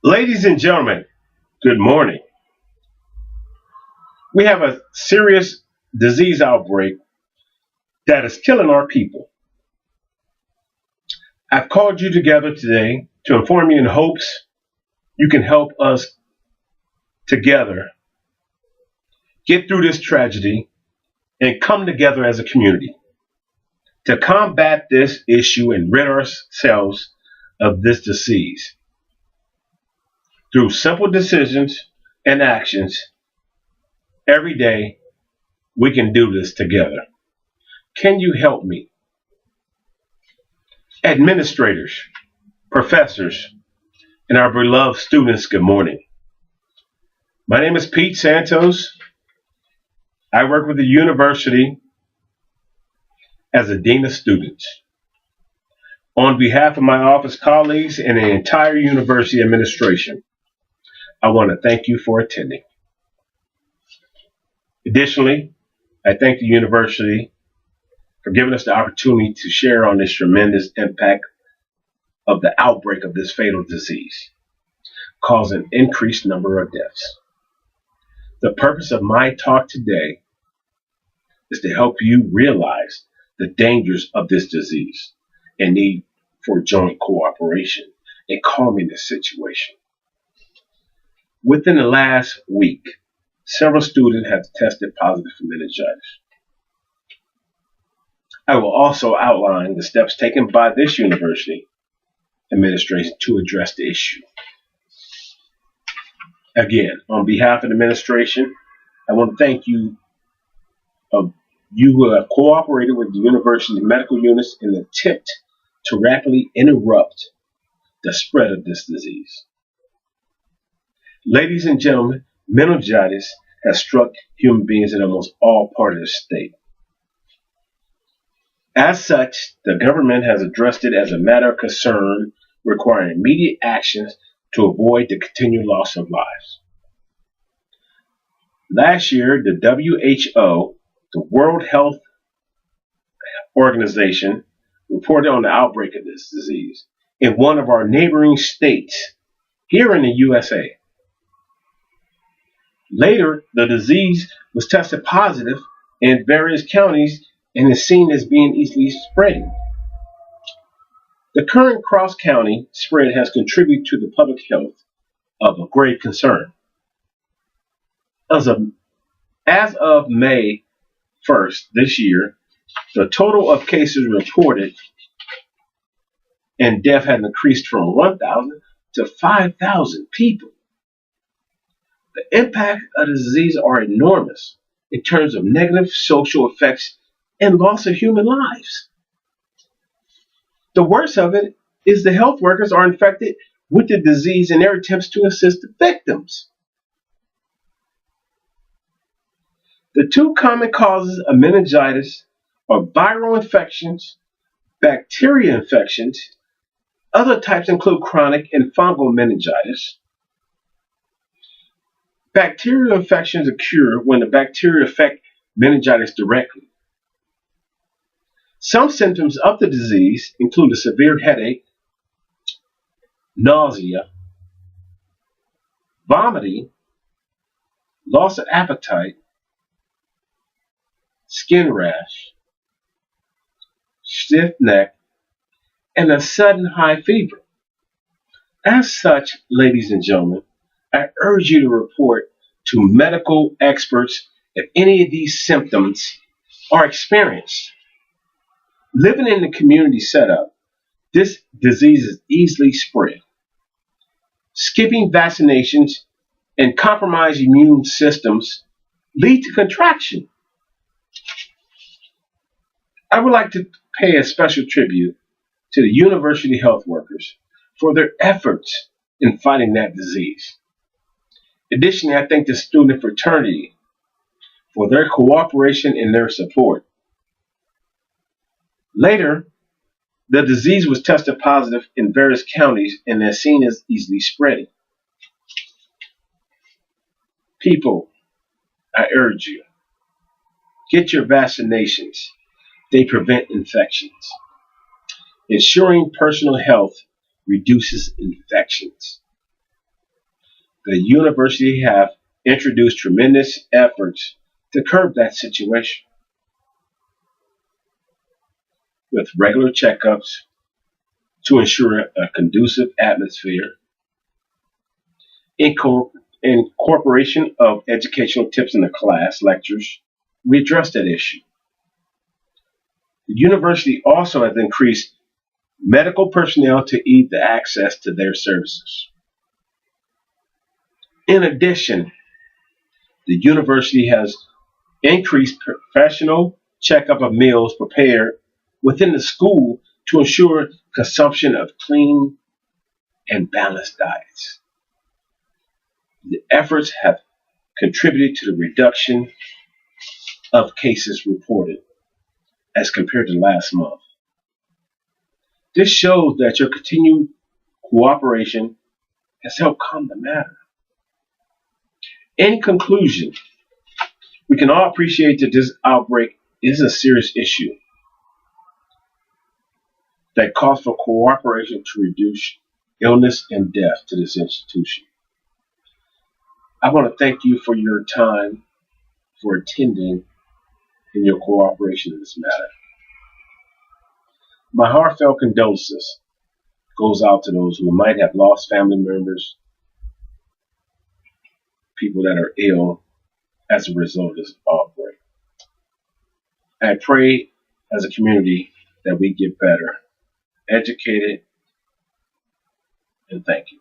Ladies and gentlemen, good morning. We have a serious disease outbreak that is killing our people. I've called you together today to inform you in hopes you can help us together get through this tragedy and come together as a community to combat this issue and rid ourselves of this disease. Through simple decisions and actions, every day we can do this together. Can you help me? Administrators, professors, and our beloved students, good morning. My name is Pete Santos. I work with the university as a dean of students. On behalf of my office colleagues and the entire university administration, I want to thank you for attending. Additionally, I thank the university for giving us the opportunity to share on this tremendous impact of the outbreak of this fatal disease, causing an increased number of deaths. The purpose of my talk today is to help you realize the dangers of this disease and need for joint cooperation in calming the situation. Within the last week, several students have tested positive for meningitis. I will also outline the steps taken by this university administration to address the issue. Again, on behalf of the administration, I want to thank you who have cooperated with the university's medical units in an attempt to rapidly interrupt the spread of this disease. Ladies and gentlemen, meningitis has struck human beings in almost all parts of the state. As such, the government has addressed it as a matter of concern, requiring immediate actions to avoid the continued loss of lives. Last year, the WHO, the World Health Organization, reported on the outbreak of this disease in one of our neighboring states here in the USA. Later, the disease was tested positive in various counties and is seen as being easily spreading. The current cross-county spread has contributed to the public health of a grave concern. As of May 1st this year, the total of cases reported and death had increased from 1,000 to 5,000 people. The impact of the disease are enormous in terms of negative social effects and loss of human lives. The worst of it is the health workers are infected with the disease in their attempts to assist the victims. The two common causes of meningitis are viral infections, bacteria infections. Other types include chronic and fungal meningitis. Bacterial infections occur when the bacteria affect meningitis directly. Some symptoms of the disease include a severe headache, nausea, vomiting, loss of appetite, skin rash, stiff neck, and a sudden high fever. As such, ladies and gentlemen, I urge you to report to medical experts if any of these symptoms are experienced. Living in the community setup, this disease is easily spread. Skipping vaccinations and compromised immune systems lead to contraction. I would like to pay a special tribute to the university health workers for their efforts in fighting that disease. Additionally, I thank the student fraternity for their cooperation and their support. Later, the disease was tested positive in various counties and is seen as easily spreading. People, I urge you, get your vaccinations. They prevent infections. Ensuring personal health reduces infections. The university have introduced tremendous efforts to curb that situation with regular checkups to ensure a conducive atmosphere, incorporation of educational tips in the class lectures. We address that issue. The university also has increased medical personnel to ease the access to their services. In addition, the university has increased professional checkup of meals prepared within the school to ensure consumption of clean and balanced diets. The efforts have contributed to the reduction of cases reported as compared to last month. This shows that your continued cooperation has helped calm the matter. In conclusion, we can all appreciate that this outbreak is a serious issue that calls for cooperation to reduce illness and death to this institution. I want to thank you for your time, for attending, and your cooperation in this matter. My heartfelt condolences goes out to those who might have lost family members, people that are ill as a result of this outbreak. I pray as a community that we get better, educated, and thank you.